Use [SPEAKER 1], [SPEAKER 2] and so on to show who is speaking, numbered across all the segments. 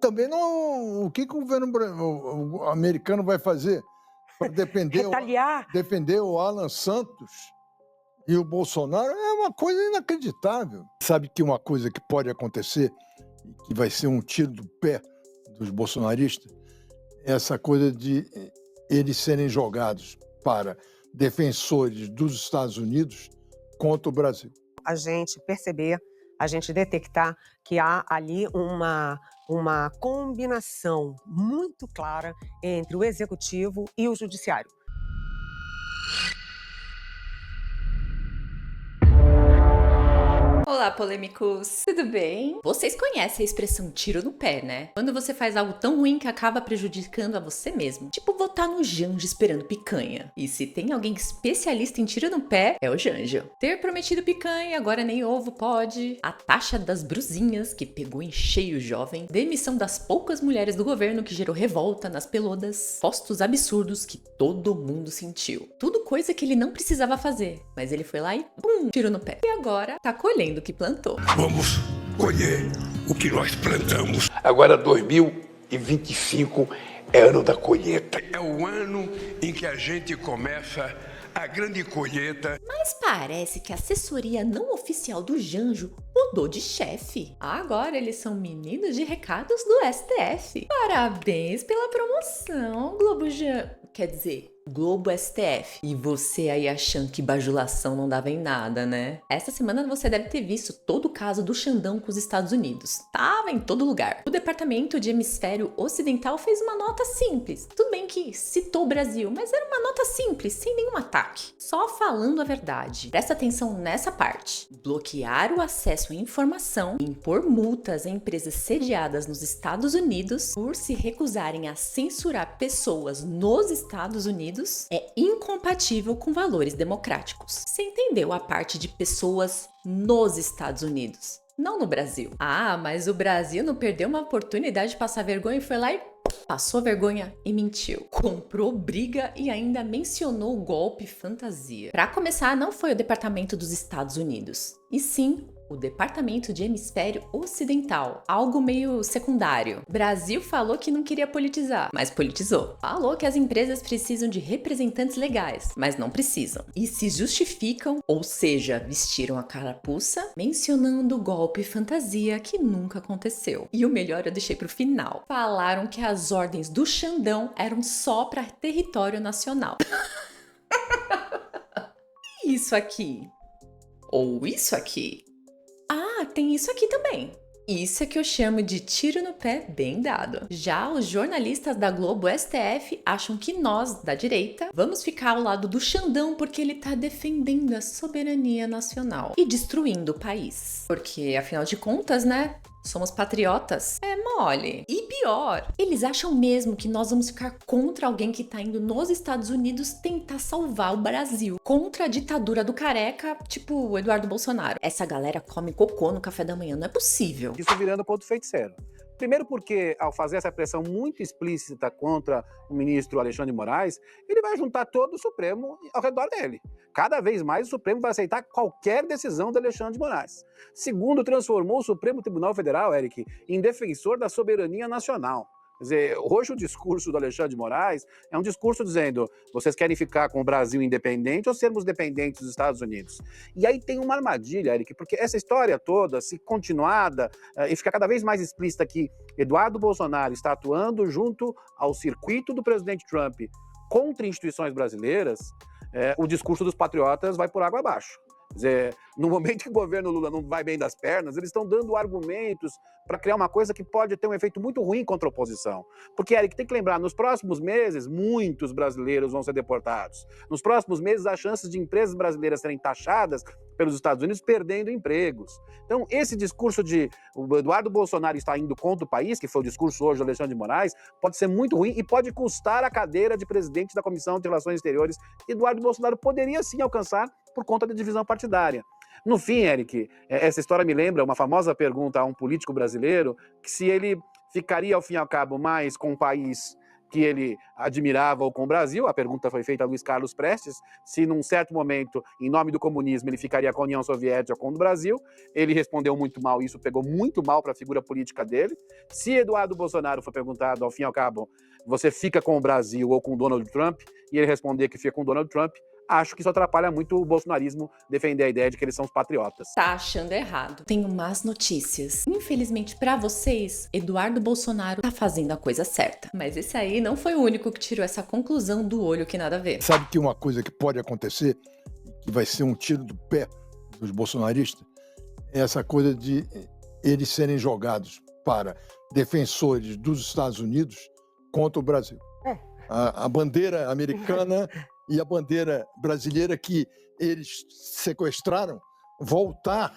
[SPEAKER 1] também não. O que que o governo o americano vai fazer para
[SPEAKER 2] Retaliar.
[SPEAKER 1] defender o Alan Santos e o Bolsonaro? É uma coisa inacreditável. Sabe que uma coisa que pode acontecer, que vai ser um tiro do pé dos bolsonaristas, é essa coisa de eles serem jogados para defensores dos Estados Unidos contra o Brasil.
[SPEAKER 2] A gente perceber, a gente detectar que há ali uma combinação muito clara entre o executivo e o judiciário.
[SPEAKER 3] Olá, polêmicos! Tudo bem? Vocês conhecem a expressão tiro no pé, né? Quando você faz algo tão ruim que acaba prejudicando a você mesmo. Tipo votar no Janja esperando picanha. E se tem alguém especialista em tiro no pé, é o Janja. Ter prometido picanha, agora nem ovo pode. A taxa das brusinhas, que pegou em cheio o jovem. Demissão das poucas mulheres do governo, que gerou revolta nas pelodas. Postos absurdos que todo mundo sentiu. Tudo coisa que ele não precisava fazer. Mas ele foi lá e pum, tiro no pé. E agora tá colhendo o que plantou.
[SPEAKER 4] Vamos colher o que nós plantamos. Agora 2025 é ano da colheita. É o ano em que a gente começa a grande colheita.
[SPEAKER 3] Mas parece que a assessoria não oficial do Janjo mudou de chefe. Agora eles são meninos de recados do STF. Parabéns pela promoção, Globo Quer dizer, Globo STF. E você aí achando que bajulação não dava em nada, né? Essa semana você deve ter visto todo o caso do Xandão com os Estados Unidos. Tava em todo lugar. O Departamento de Hemisfério Ocidental fez uma nota simples. Tudo bem que citou o Brasil, mas era uma nota simples, sem nenhum ataque. Só falando a verdade. Presta atenção nessa parte. Bloquear o acesso à informação e impor multas a empresas sediadas nos Estados Unidos por se recusarem a censurar pessoas nos Estados Unidos é incompatível com valores democráticos. Você entendeu a parte de pessoas nos Estados Unidos, não no Brasil. Ah, mas o Brasil não perdeu uma oportunidade de passar vergonha e foi lá e passou vergonha e mentiu. Comprou briga e ainda mencionou o golpe fantasia. Para começar, não foi o Departamento dos Estados Unidos, e sim o Departamento de Hemisfério Ocidental, algo meio secundário. Brasil falou que não queria politizar, mas politizou. Falou que as empresas precisam de representantes legais, mas não precisam. E se justificam, ou seja, vestiram a carapuça, mencionando o golpe fantasia que nunca aconteceu. E o melhor eu deixei pro final. Falaram que as ordens do Xandão eram só para território nacional. Isso aqui. Ou isso aqui. Ah, tem isso aqui também. Isso é que eu chamo de tiro no pé bem dado. Já os jornalistas da Globo STF acham que nós, da direita, vamos ficar ao lado do Xandão porque ele tá defendendo a soberania nacional e destruindo o país. Porque, afinal de contas, né? Somos patriotas? É mole. E pior, eles acham mesmo que nós vamos ficar contra alguém que tá indo nos Estados Unidos tentar salvar o Brasil. Contra a ditadura do careca, tipo o Eduardo Bolsonaro. Essa galera come cocô no café da manhã, não é possível.
[SPEAKER 5] Isso virando ponto feiticeiro. Primeiro porque, ao fazer essa pressão muito explícita contra o ministro Alexandre de Moraes, ele vai juntar todo o Supremo ao redor dele. Cada vez mais o Supremo vai aceitar qualquer decisão do Alexandre de Moraes. Segundo, transformou o Supremo Tribunal Federal, Eric, em defensor da soberania nacional. Quer dizer, hoje o discurso do Alexandre de Moraes é um discurso dizendo: vocês querem ficar com o Brasil independente ou sermos dependentes dos Estados Unidos? E aí tem uma armadilha, Eric, porque essa história toda, se continuada e ficar cada vez mais explícita que Eduardo Bolsonaro está atuando junto ao circuito do presidente Trump contra instituições brasileiras, o discurso dos patriotas vai por água abaixo. Quer dizer, no momento que o governo Lula não vai bem das pernas, eles estão dando argumentos para criar uma coisa que pode ter um efeito muito ruim contra a oposição. Porque, Eric, tem que lembrar, nos próximos meses, muitos brasileiros vão ser deportados. Nos próximos meses, há chances de empresas brasileiras serem taxadas pelos Estados Unidos perdendo empregos. Então, esse discurso de o Eduardo Bolsonaro está indo contra o país, que foi o discurso hoje do Alexandre de Moraes, pode ser muito ruim e pode custar a cadeira de presidente da Comissão de Relações Exteriores. Eduardo Bolsonaro poderia sim alcançar por conta da divisão partidária. No fim, Eric, essa história me lembra uma famosa pergunta a um político brasileiro, que se ele ficaria, ao fim e ao cabo, mais com um país que ele admirava com o Brasil. A pergunta foi feita a Luiz Carlos Prestes, se num certo momento, em nome do comunismo, ele ficaria com a União Soviética ou com o Brasil. Ele respondeu muito mal, isso pegou muito mal para a figura política dele. Se Eduardo Bolsonaro foi perguntado, ao fim e ao cabo, você fica com o Brasil ou com o Donald Trump, e ele responder que fica com o Donald Trump, acho que isso atrapalha muito o bolsonarismo defender a ideia de que eles são os patriotas.
[SPEAKER 3] Tá achando errado. Tenho más notícias. Infelizmente pra vocês, Eduardo Bolsonaro tá fazendo a coisa certa. Mas esse aí não foi o único que tirou essa conclusão do olho que nada a ver.
[SPEAKER 1] Sabe que uma coisa que pode acontecer, que vai ser um tiro do pé dos bolsonaristas, é essa coisa de eles serem jogados para defensores dos Estados Unidos contra o Brasil. A bandeira americana e a bandeira brasileira que eles sequestraram voltar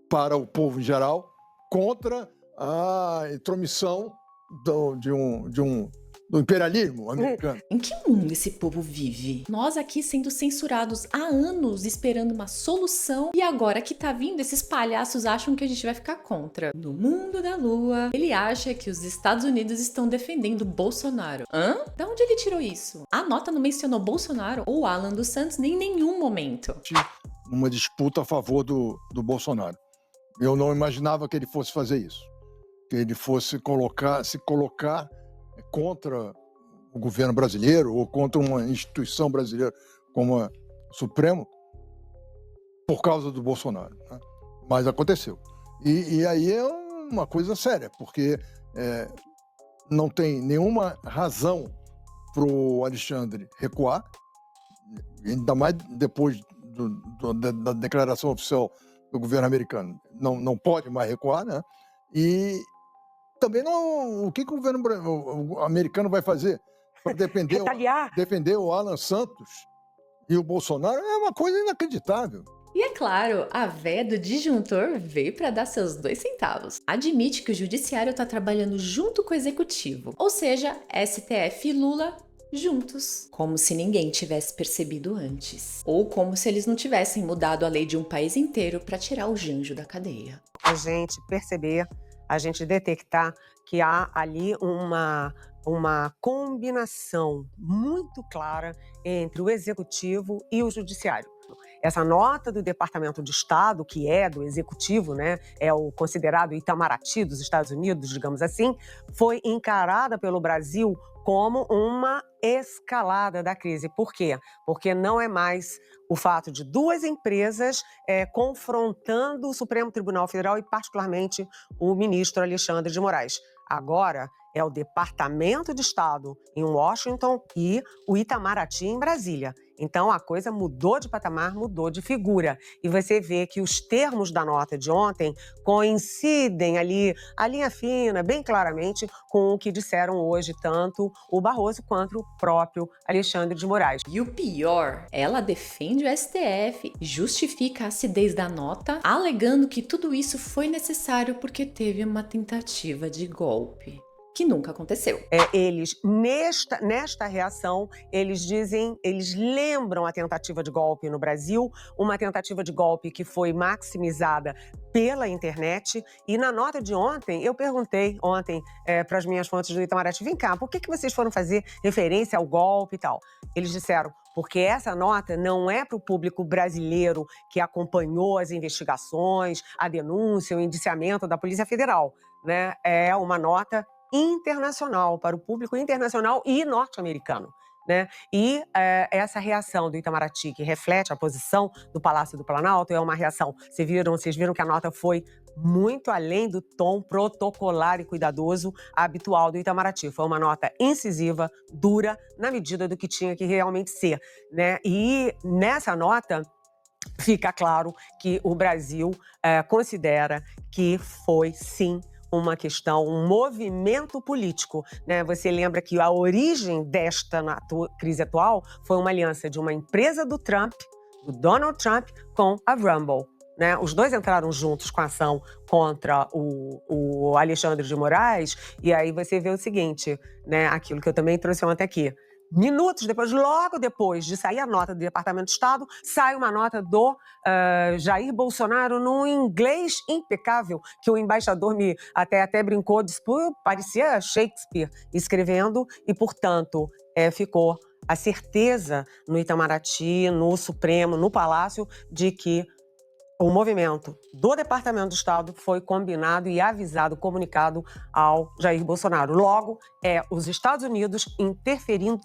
[SPEAKER 1] para o povo em geral contra a intromissão do imperialismo americano.
[SPEAKER 3] Em que mundo esse povo vive? Nós aqui sendo censurados há anos, esperando uma solução, e agora que tá vindo, esses palhaços acham que a gente vai ficar contra. No mundo da lua, ele acha que os Estados Unidos estão defendendo Bolsonaro. Hã? Da onde ele tirou isso? A nota não mencionou Bolsonaro ou Alan dos Santos em nenhum momento.
[SPEAKER 1] Uma disputa a favor do Bolsonaro. Eu não imaginava que ele fosse fazer isso. Que ele fosse se colocar contra o governo brasileiro ou contra uma instituição brasileira como o Supremo por causa do Bolsonaro, né? Mas aconteceu. E aí é uma coisa séria, porque não tem nenhuma razão para o Alexandre recuar, ainda mais depois da declaração oficial do governo americano. Não pode mais recuar, né? E também não. O que o governo americano vai fazer para defender o Alan Santos e o Bolsonaro? É uma coisa inacreditável.
[SPEAKER 3] E é claro, a véia do disjuntor veio para dar seus 2 centavos. Admite que o judiciário está trabalhando junto com o executivo, ou seja, STF e Lula juntos. Como se ninguém tivesse percebido antes. Ou como se eles não tivessem mudado a lei de um país inteiro para tirar o Janjo da cadeia.
[SPEAKER 2] A gente perceber, a gente detectar que há ali uma combinação muito clara entre o executivo e o judiciário. Essa nota do Departamento de Estado, que é do executivo, né, é o considerado Itamaraty dos Estados Unidos, digamos assim, foi encarada pelo Brasil como uma escalada da crise. Por quê? Porque não é mais o fato de 2 empresas confrontando o Supremo Tribunal Federal e, particularmente, o ministro Alexandre de Moraes. Agora é o Departamento de Estado em Washington e o Itamaraty em Brasília. Então, a coisa mudou de patamar, mudou de figura. E você vê que os termos da nota de ontem coincidem ali, a linha fina, bem claramente, com o que disseram hoje tanto o Barroso quanto o próprio Alexandre de Moraes.
[SPEAKER 3] E o pior, ela defende o STF, justifica a acidez da nota, alegando que tudo isso foi necessário porque teve uma tentativa de golpe. Que nunca aconteceu.
[SPEAKER 2] Eles, nesta reação, eles lembram a tentativa de golpe no Brasil, uma tentativa de golpe que foi maximizada pela internet. E na nota de ontem, eu perguntei para as minhas fontes do Itamaraty, vem cá, por que vocês foram fazer referência ao golpe e tal? Eles disseram, porque essa nota não é para o público brasileiro que acompanhou as investigações, a denúncia, o indiciamento da Polícia Federal, né? É uma nota internacional, para o público internacional e norte-americano, né? E essa reação do Itamaraty, que reflete a posição do Palácio do Planalto, é uma reação, vocês viram que a nota foi muito além do tom protocolar e cuidadoso habitual do Itamaraty. Foi uma nota incisiva, dura, na medida do que tinha que realmente ser, né? E nessa nota fica claro que o Brasil considera que foi, sim, uma questão, um movimento político, né? Você lembra que a origem desta crise atual foi uma aliança de uma empresa do Trump, do Donald Trump, com a Rumble, né? Os dois entraram juntos com a ação contra o Alexandre de Moraes, e aí você vê o seguinte, né? Aquilo que eu também trouxe ontem aqui, Minutos depois, logo depois de sair a nota do Departamento de Estado, sai uma nota do Jair Bolsonaro num inglês impecável, que o embaixador me até brincou, disse, pô, parecia Shakespeare escrevendo, e, portanto, ficou a certeza no Itamaraty, no Supremo, no Palácio, de que o movimento do Departamento de Estado foi combinado e avisado, comunicado ao Jair Bolsonaro. Logo, os Estados Unidos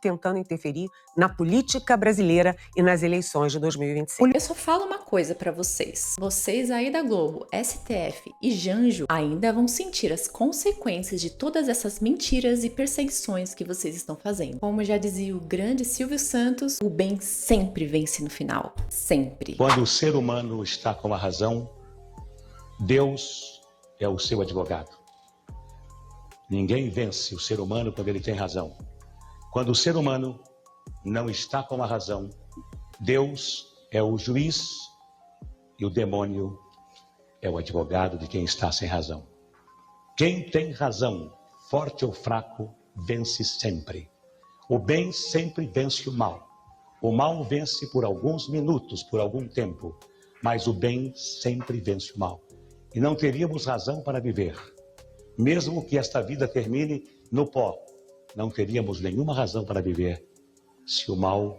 [SPEAKER 2] tentando interferir na política brasileira e nas eleições de 2026.
[SPEAKER 3] Eu só falo uma coisa pra vocês. Vocês aí da Globo, STF e Janjo ainda vão sentir as consequências de todas essas mentiras e perseguições que vocês estão fazendo. Como já dizia o grande Silvio Santos, o bem sempre vence no final. Sempre.
[SPEAKER 6] Quando o ser humano está com a razão, Deus é o seu advogado. Ninguém vence o ser humano quando ele tem razão. Quando o ser humano não está com a razão, Deus é o juiz e o demônio é o advogado de quem está sem razão. Quem tem razão, forte ou fraco, vence sempre. O bem sempre vence o mal. O mal vence por alguns minutos, por algum tempo, mas o bem sempre vence o mal. E não teríamos razão para viver. Mesmo que esta vida termine no pó, não teríamos nenhuma razão para viver se o mal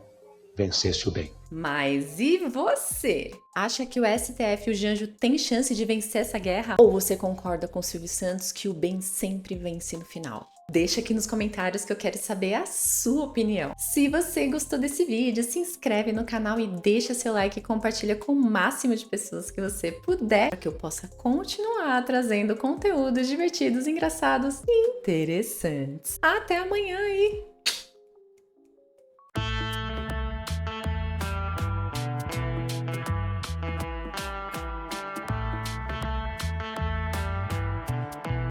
[SPEAKER 6] vencesse o bem.
[SPEAKER 3] Mas e você? Acha que o STF e o Janjo têm chance de vencer essa guerra? Ou você concorda com o Silvio Santos que o bem sempre vence no final? Deixa aqui nos comentários que eu quero saber a sua opinião. Se você gostou desse vídeo, se inscreve no canal e deixa seu like e compartilha com o máximo de pessoas que você puder, para que eu possa continuar trazendo conteúdos divertidos, engraçados e interessantes. Até amanhã e